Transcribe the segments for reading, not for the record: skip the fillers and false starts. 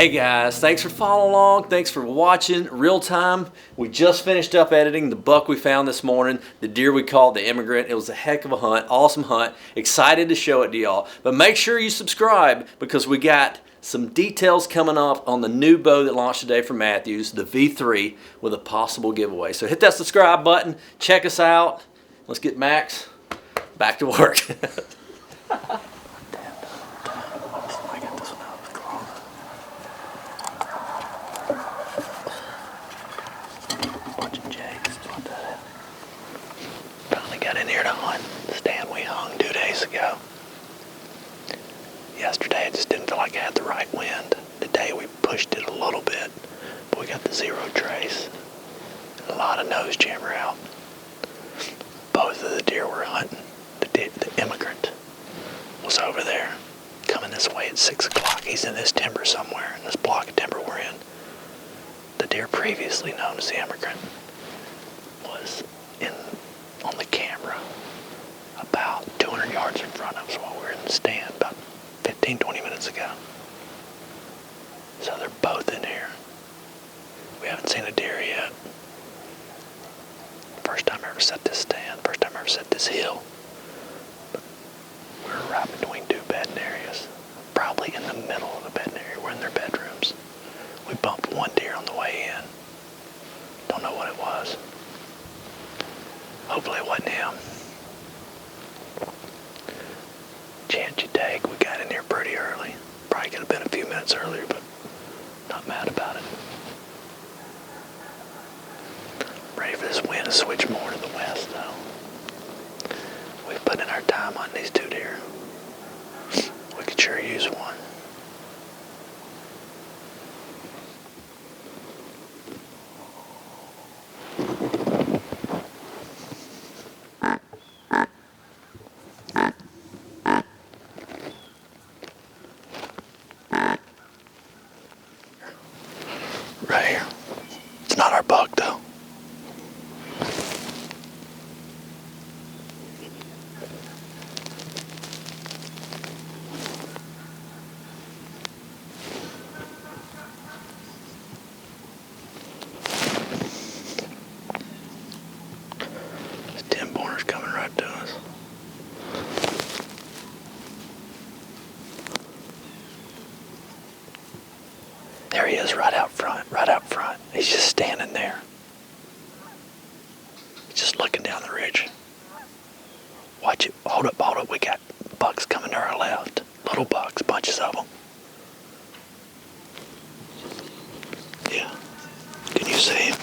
Hey guys, thanks for following along. Thanks for watching real time. We just finished up editing the buck we found this morning, the deer we called the Immigrant. It was a heck of a hunt, awesome hunt. Excited to show it to y'all. But make sure you subscribe because we got some details coming up on the new bow that launched today from Matthews, the V3, with a possible giveaway. So hit that subscribe button, check us out. Let's get Max back to work. Got in here to hunt the stand we hung 2 days ago. Yesterday I just didn't feel like I had the right wind. Today we pushed it a little bit, but we got the zero trace. A lot of nose jammer out. Both of the deer we're hunting, the Immigrant was over there, coming this way at 6 o'clock. He's in this timber somewhere, in this block of timber we're in. The deer previously known as the Immigrant was on the camera about 200 yards in front of us while we were in the stand about 15-20 minutes ago. So they're both in here. We haven't seen a deer yet. First time I ever set this stand, first time I ever set this hill. But we're right between two bedding areas, probably in the middle of the bedding area. We're in their bedrooms. We bumped one deer on the way in. Don't know what it was. Hopefully it wasn't him. Chance you take, we got in here pretty early. Probably could have been a few minutes earlier, but not mad about it. Ready for this wind to switch more to the west, though. We've put in our time on these two deer. We could sure use one. Right here. It's not our buck, though. This 10-pointer's coming right to us. There he is, right out front, right out front. He's just standing there. He's just looking down the ridge. Watch it. Hold up, hold up. We got bucks coming to our left. Little bucks, bunches of them. Yeah. Can you see him?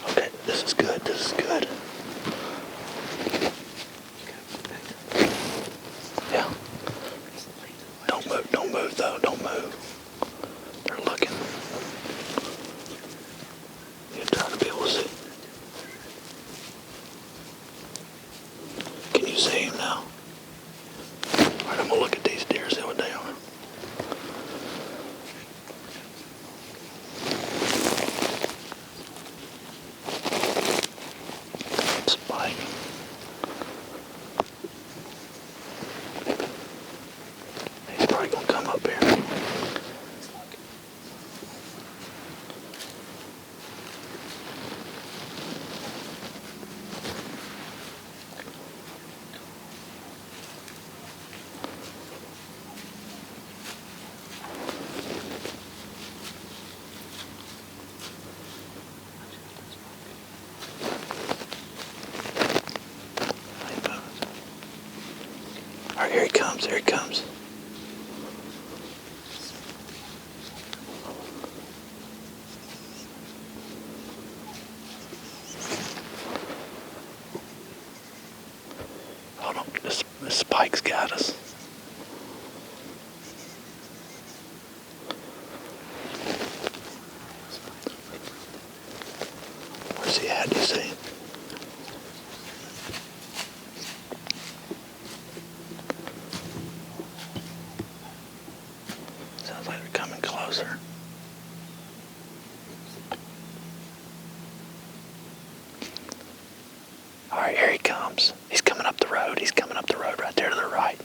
Okay, this is good, this is good. Yeah. Don't move though, don't move. They're looking. You're trying to be able to see. Can you see him now? Alright, I'm gonna look at these deer, see what they are. Spike. He's probably gonna come up here. Alright, here he comes, here he comes. Hold on, this spike's got us. Where's he at, do you see? Sounds like they're coming closer. All right, here he comes. He's coming up the road. He's coming up the road right there to the right.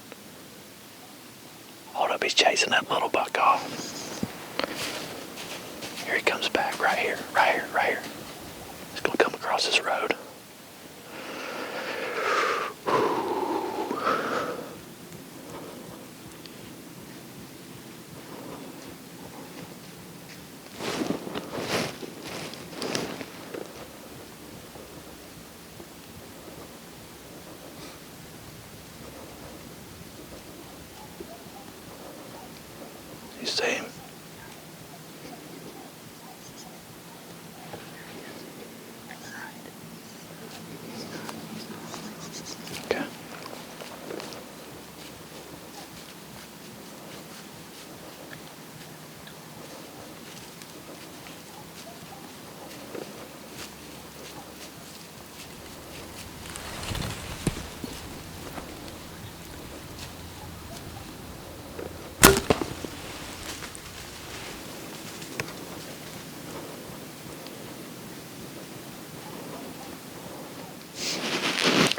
Hold up, he's chasing that little buck off. Here he comes back, right here, right here, right here. He's gonna come across this road. You see him? Okay.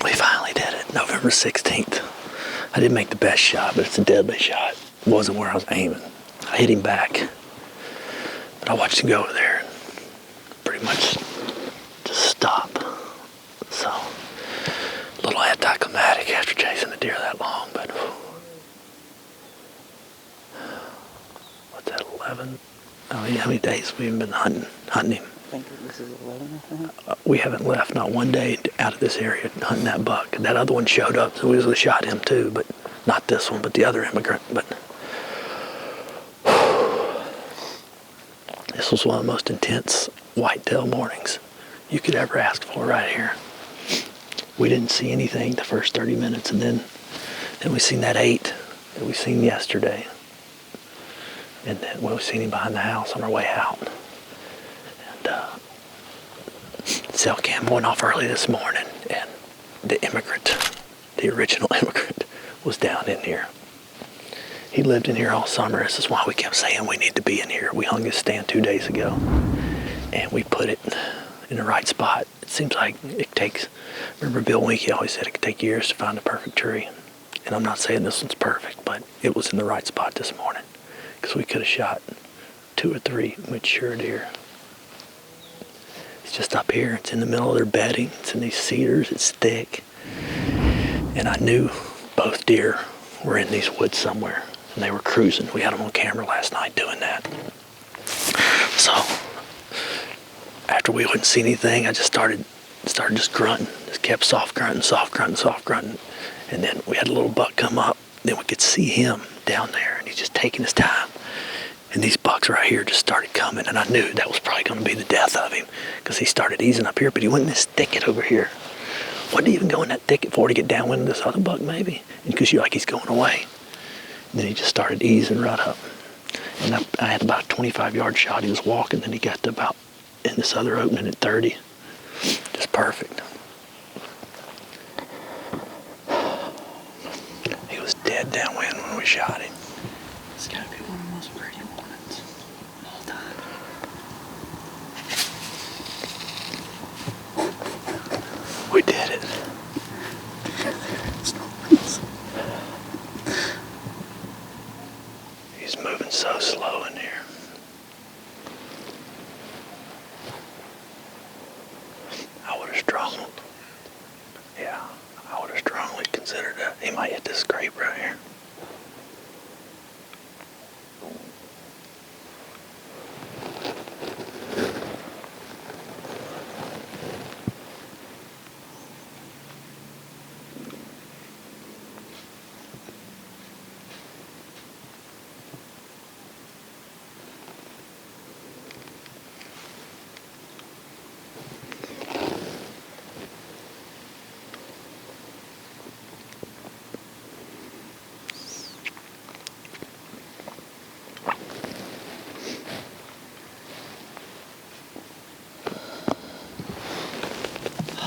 We finally did it, November 16th. I didn't make the best shot, but it's a deadly shot. It wasn't where I was aiming. I hit him back, but I watched him go over there and pretty much just stop. So, a little anticlimactic after chasing a deer that long, but what's that, 11? Oh, yeah, how many days we've been hunting him? I think this is 11, I think. We haven't left not one day out of this area hunting that buck. That other one showed up, so we would have shot him too, but not this one, but the other immigrant. But this was one of the most intense whitetail mornings you could ever ask for right here. We didn't see anything the first 30 minutes, and then we seen that 8 that we seen yesterday. And then we seen him behind the house on our way out. Cell cam went off early this morning, and the immigrant, the original immigrant, was down in here. He lived in here all summer. This is why we kept saying we need to be in here. We hung his stand 2 days ago, and we put it in the right spot. It seems like it takes, remember Bill Winkie always said it could take years to find a perfect tree. And I'm not saying this one's perfect, but it was in the right spot this morning, because we could have shot 2 or 3 mature deer. It's just up here. It's in the middle of their bedding. It's in these cedars. It's thick. And I knew both deer were in these woods somewhere. And they were cruising. We had them on camera last night doing that. So, after we wouldn't see anything, I just started just grunting. Just kept soft grunting, soft grunting, soft grunting. And then we had a little buck come up. Then we could see him down there. And he's just taking his time. And these bucks right here just started coming, and I knew that was probably going to be the death of him, because he started easing up here, but he went in this thicket over here. What did he even go in that thicket for, to get downwind of this other buck maybe? And because you're like, he's going away. And then he just started easing right up. And I had about a 25-yard shot. He was walking, and he got to about in this other opening at 30. Just perfect. He was dead downwind when we shot him. It's gotta be one of the most pretty mornings of all time. We did it. He's moving so slow in here. I would have strongly considered that. He might hit this scrape right here.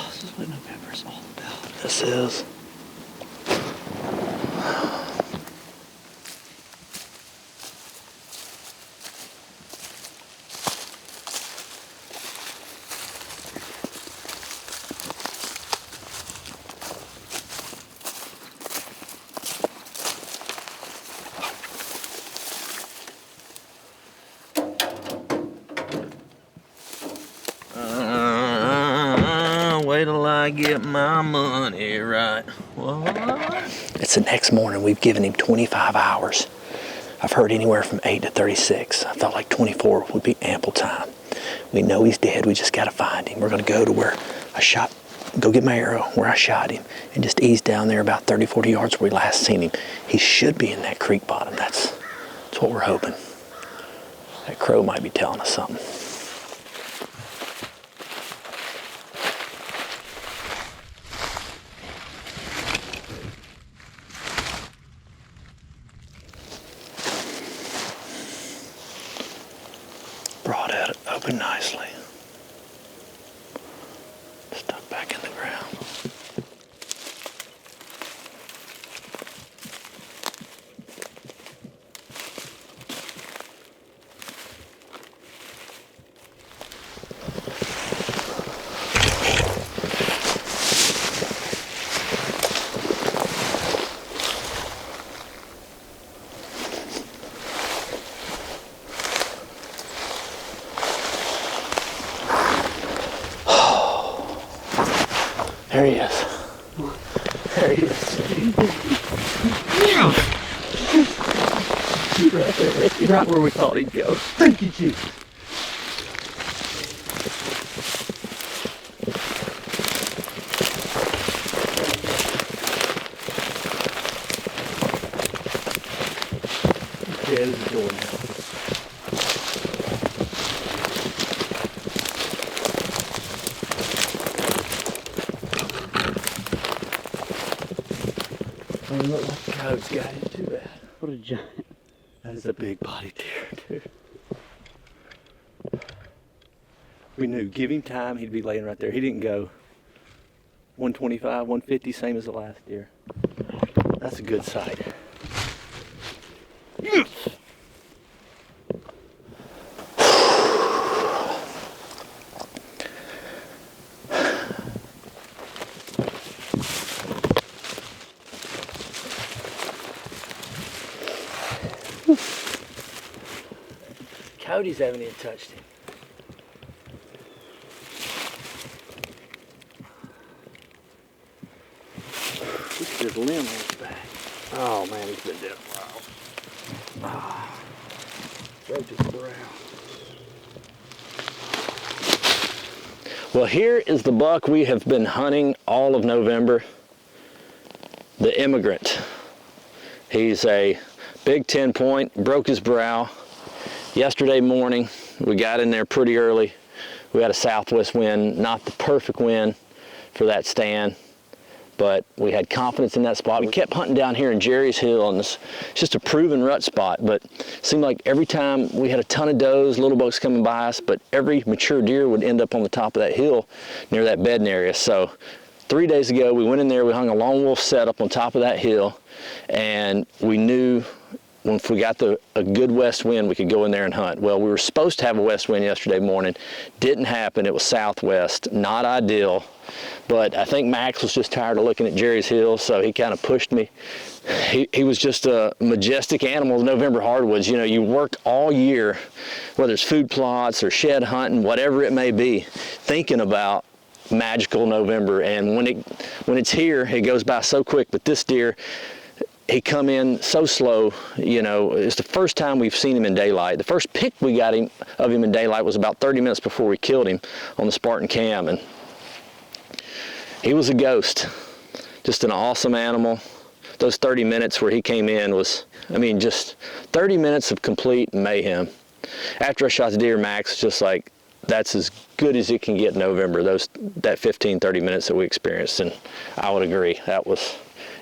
This is what November's all about. This is. I get my money right. What? It's the next morning. We've given him 25 hours. I've heard anywhere from 8 to 36. I felt like 24 would be ample time. We know he's dead. We just got to find him. We're going to go to where I shot, go get my arrow where I shot him, and just ease down there about 30, 40 yards where we last seen him. He should be in that creek bottom. That's what we're hoping. That crow might be telling us something. Brought it open nicely. Stuck back in the ground. There he is. There he is. He's right there. He's right where we thought he'd go. Thank you, Jesus. He's dead as a door now. Doesn't look like the coyote's got it too bad. What a giant. That is a big body deer, dude. We knew, give him time, he'd be laying right there. He didn't go 125, 150, same as the last deer. That's a good sight. Yes! Coyotes haven't even touched him. Look at his limb on his back. Oh man, he's been dead a while. Ah, broke his brow. Well, here is the buck we have been hunting all of November. The Immigrant. He's a big 10-point, broke his brow. Yesterday morning, we got in there pretty early. We had a southwest wind, not the perfect wind for that stand, but we had confidence in that spot. We kept hunting down here in Jerry's Hill, and it's just a proven rut spot, but it seemed like every time we had a ton of does, little bucks coming by us, but every mature deer would end up on the top of that hill near that bedding area. So 3 days ago, we went in there, we hung a lone wolf set up on top of that hill, and we knew if we got a good west wind, we could go in there and hunt. Well, we were supposed to have a west wind yesterday morning. Didn't happen. It was southwest. Not ideal. But I think Max was just tired of looking at Jerry's Hill, so he kind of pushed me. He was just a majestic animal, November hardwoods. You know, you work all year, whether it's food plots or shed hunting, whatever it may be, thinking about magical November. And when it's here, it goes by so quick. But this deer, he come in so slow, you know. It's the first time we've seen him in daylight. The first pic we got of him in daylight was about 30 minutes before we killed him on the Spartan cam, and he was a ghost. Just an awesome animal. Those 30 minutes where he came in was, I mean, just 30 minutes of complete mayhem. After I shot the deer, Max was just like, that's as good as it can get in November, that 15, 30 minutes that we experienced, and I would agree.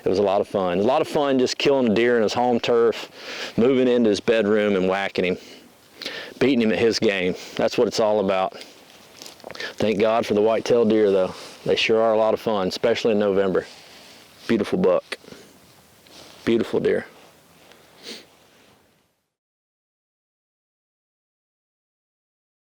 It was a lot of fun. A lot of fun just killing a deer in his home turf, moving into his bedroom and whacking him, beating him at his game. That's what it's all about. Thank God for the white-tailed deer, though. They sure are a lot of fun, especially in November. Beautiful buck. Beautiful deer.